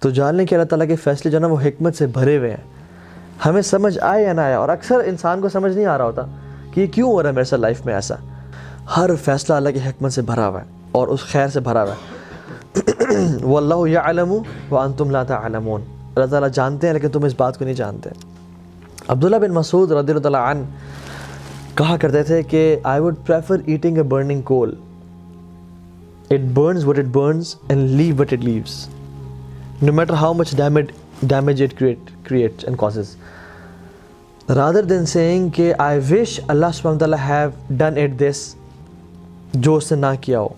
تو جان لیں کہ اللہ تعالیٰ کے فیصلے جو ہے نا وہ حکمت سے بھرے ہوئے ہیں، ہمیں سمجھ آئے یا نہ آئے. اور اکثر انسان کو سمجھ نہیں آ رہا ہوتا کہ یہ کیوں ہو رہا ہے میرے ساتھ لائف میں ایسا. ہر فیصلہ اللہ کی حکمت سے بھرا ہوا ہے اور اس خیر سے بھرا ہوا ہے. واللہ یعلم وانتم لا تعلمون. اللہ تعالیٰ جانتے ہیں لیکن تم اس بات کو نہیں جانتے. عبداللہ بن مسعود رضی اللہ تعالیٰ عنہ کہا کرتے تھے کہ I would prefer eating a burning coal. It burns what it burns and leave what it leaves, no matter how much damage it creates and causes, rather than saying کہ I wish Allah subhanahu wa ta'ala have done it this, جو اس نے نہ کیا ہو.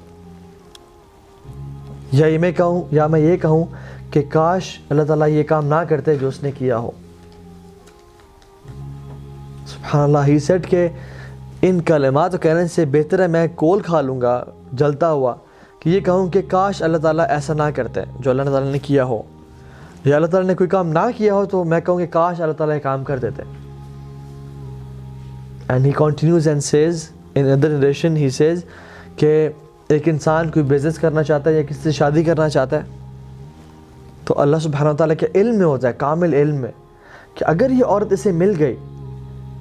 یا میں یہ کہوں کہ کاش اللہ تعالیٰ یہ کام نہ کرتے جو اس نے کیا ہو. سبحان اللہ. ہی سیڈ کہ ان کلمات کو کہنے سے بہتر ہے میں کول کھا لوں گا جلتا ہوا کہ یہ کہوں کہ کاش اللہ تعالیٰ ایسا نہ کرتے جو اللہ تعالیٰ نے کیا ہو، یا اللہ تعالیٰ نے کوئی کام نہ کیا ہو تو میں کہوں کہ کاش اللہ تعالیٰ یہ کام کر دیتے. And he continues and says in other narration he says کہ ایک انسان کوئی بزنس کرنا چاہتا ہے یا کسی سے شادی کرنا چاہتا ہے تو اللہ سبحانہ وتعالیٰ کے علم میں ہوتا ہے، کامل علم میں، کہ اگر یہ عورت اسے مل گئی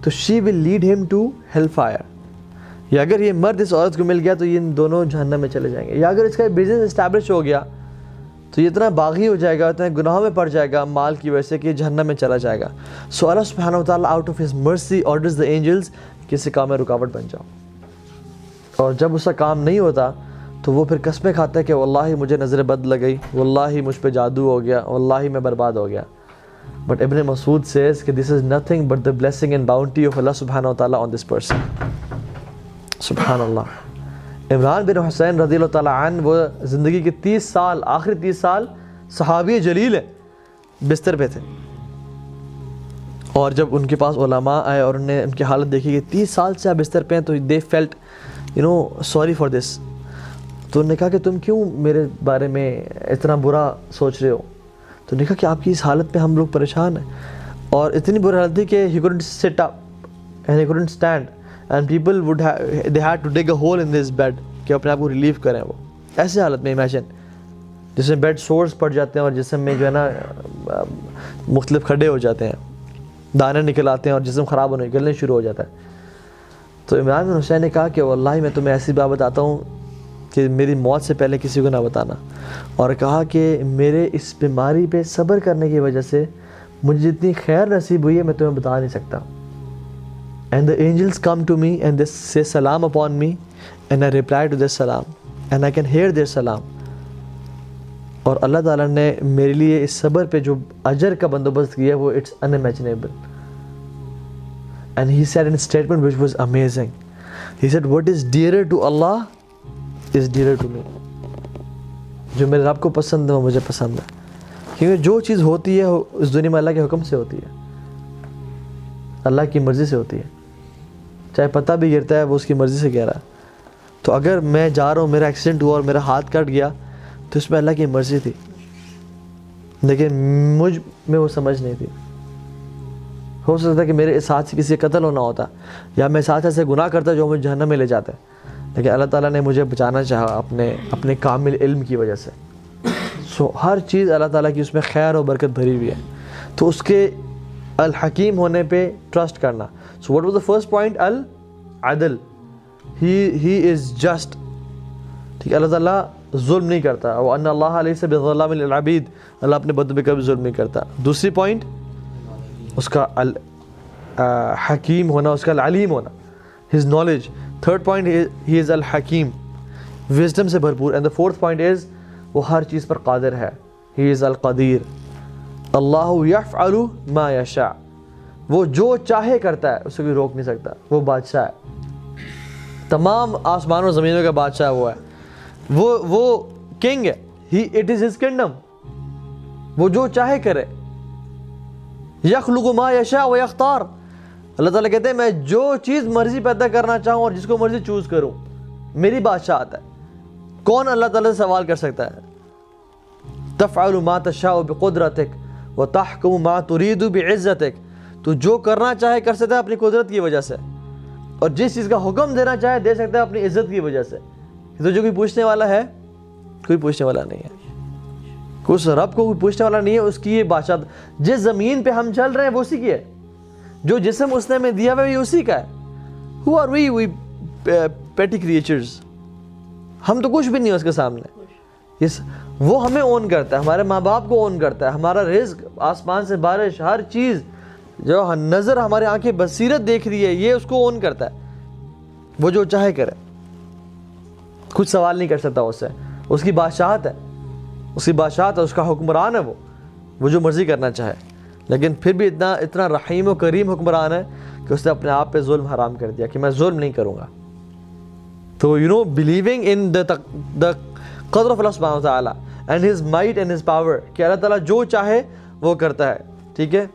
تو she will lead him to hellfire، یا اگر یہ مرد اس عورت کو مل گیا تو یہ ان دونوں جہنم میں چلے جائیں گے. یا اگر اس کا بزنس اسٹیبلش ہو گیا تو یہ اتنا باغی ہو جائے گا، اتنا گناہوں میں پڑ جائے گا مال کی وجہ سے کہ یہ جہنم میں چلا جائے گا. سو اللہ سبحانہ وتعالیٰ out of his mercy orders the angels کسی کام میں رکاوٹ بن جاؤ. اور جب اس کا کام نہیں ہوتا تو وہ پھر قسمیں کھاتا ہے کہ واللہ مجھے نظر بد لگ گئی، واللہ مجھ پہ جادو ہو گیا، واللہ میں برباد ہو گیا. But Ibn Masud says کہ this is nothing but the blessing and bounty of Allah subhanahu wa ta'ala on this person. سبحان اللہ. عمران بن حسین رضی اللہ تعالیٰ عنہ وہ زندگی کے 30 سال آخری 30 سال صحابی جلیل ہیں، بستر پہ تھے. اور جب ان کے پاس علماء آئے اور انہوں نے ان کی حالت دیکھی کہ 30 سال سے آپ بستر پہ ہیں تو they felt sorry for this. تو انہوں نے کہا کہ تم کیوں میرے بارے میں اتنا برا سوچ رہے ہو؟ تو نے کہا کہ آپ کی اس حالت پہ ہم لوگ پریشان ہیں. اور اتنی بری حالت تھی کہ he couldn't sit up and he couldn't stand and people they had to dig a hole in this bed کہ اپنے آپ کو ریلیف کریں. وہ ایسے حالت میں امیجن جس میں بیڈ سورس پڑ جاتے ہیں اور جسم میں جو ہے نا مختلف کھڈے ہو جاتے ہیں، دانے نکل آتے ہیں اور جسم خراب ہونے نکلنے شروع ہو جاتا ہے. تو عمران بن حسین نے کہا کہ واللہ میں تمہیں ایسی بات بتاتا ہوں کہ میری موت سے پہلے کسی کو نہ بتانا. اور کہا کہ میرے اس بیماری پہ صبر کرنے کی وجہ سے مجھے جتنی خیر نصیب ہوئی ہے میں تمہیں بتا نہیں سکتا. And the angels come to me and they say salam upon me and I reply to their salam and I can hear their salam. اور اللہ تعالیٰ نے میرے لیے اس صبر پہ جو اجر کا بندوبست کیا وہ it's unimaginable. And he said in a statement which was amazing. He said what is dearer to Allah is dearer to me. جو میرے رب کو پسند ہے وہ مجھے پسند ہے. کیونکہ جو چیز ہوتی ہے اس دنیا میں اللہ کے حکم سے ہوتی ہے، اللہ کی مرضی سے ہوتی ہے. چاہے پتہ بھی گرتا ہے وہ اس کی مرضی سے گرا ہے. تو اگر میں جا رہا ہوں میرا ایکسیڈنٹ ہوا اور میرا ہاتھ کٹ گیا تو اس میں اللہ کی مرضی تھی، لیکن مجھ میں وہ سمجھ نہیں تھی. ہو سکتا ہے کہ میرے ساتھ سے کسی کا قتل ہونا ہوتا یا میں ساتھ ایسے گناہ کرتا جو مجھے جہنم میں لے جاتا ہے، لیکن اللہ تعالیٰ نے مجھے بچانا چاہا اپنے کامل علم کی وجہ سے. سو ہر چیز اللہ تعالیٰ کی اس میں خیر و برکت بھری ہوئی ہے. تو اس کے الحکیم ہونے پہ ٹرسٹ کرنا. So what was the first point? العدل. He is just. ٹھیک ہے، اللہ تعالیٰ ظلم نہیں کرتا. وَأَنَّ اللَّهَ لَيْسَ بِظَلَّامٍ لِلْعَبِيدِ. اللہ اپنے بندوں پہ کبھی ظلم نہیں کرتا. دوسری پوائنٹ اس کا حکیم ہونا، اس کا العلیم ہونا، his knowledge. Third point he is الحکیم، وزڈم سے بھرپور. And the fourth point is وہ ہر چیز پر قادر ہے. he is القدیر. اللہ یفعل ما یشاء. وہ جو چاہے کرتا ہے، اسے کوئی روک نہیں سکتا. وہ بادشاہ ہے، تمام آسمانوں و زمینوں کا بادشاہ وہ ہے. وہ کنگ ہے. It is his kingdom. وہ جو چاہے کرے. یخلق ما یشاء و یختار. اللہ تعالیٰ کہتے ہیں میں جو چیز مرضی پیدا کرنا چاہوں اور جس کو مرضی چوز کروں، میری بادشاہت ہے. کون اللہ تعالیٰ سے سوال کر سکتا ہے؟ تفعل ما تشاء بقدرتک وتحکم ما ترید بعزتک. تو جو کرنا چاہے کر سکتا ہے اپنی قدرت کی وجہ سے، اور جس چیز کا حکم دینا چاہے دے سکتا ہے اپنی عزت کی وجہ سے. تو جو کوئی پوچھنے والا ہے؟ کوئی پوچھنے والا نہیں ہے. اس رب کو کوئی پوچھنے والا نہیں ہے, اس کی یہ بادشاہ. جس زمین پہ ہم چل رہے ہیں وہ اسی کی ہے, جو جسم اس نے ہمیں دیا ہوا ہے یہ اسی کا ہے. Who are we petty creatures, ہم تو کچھ بھی نہیں ہے اس کے سامنے. yes, وہ ہمیں اون کرتا ہے, ہمارے ماں باپ کو اون کرتا ہے, ہمارا رزق, آسمان سے بارش, ہر چیز جو نظر ہمارے آنکھیں بصیرت دیکھ رہی ہے یہ اس کو اون کرتا ہے. وہ جو چاہے کرے, کچھ سوال نہیں کر سکتا اس سے, اس کی بادشاہت ہے, اس کی بادشاہت ہے, اس کا حکمران ہے, وہ جو مرضی کرنا چاہے. لیکن پھر بھی اتنا رحیم و کریم حکمران ہے کہ اس نے اپنے آپ پہ ظلم حرام کر دیا کہ میں ظلم نہیں کروں گا. تو believing in the قدر of اللہ سبحانہ وتعالی and his might and his power, کہ اللہ تعالیٰ جو چاہے وہ کرتا ہے. ٹھیک ہے.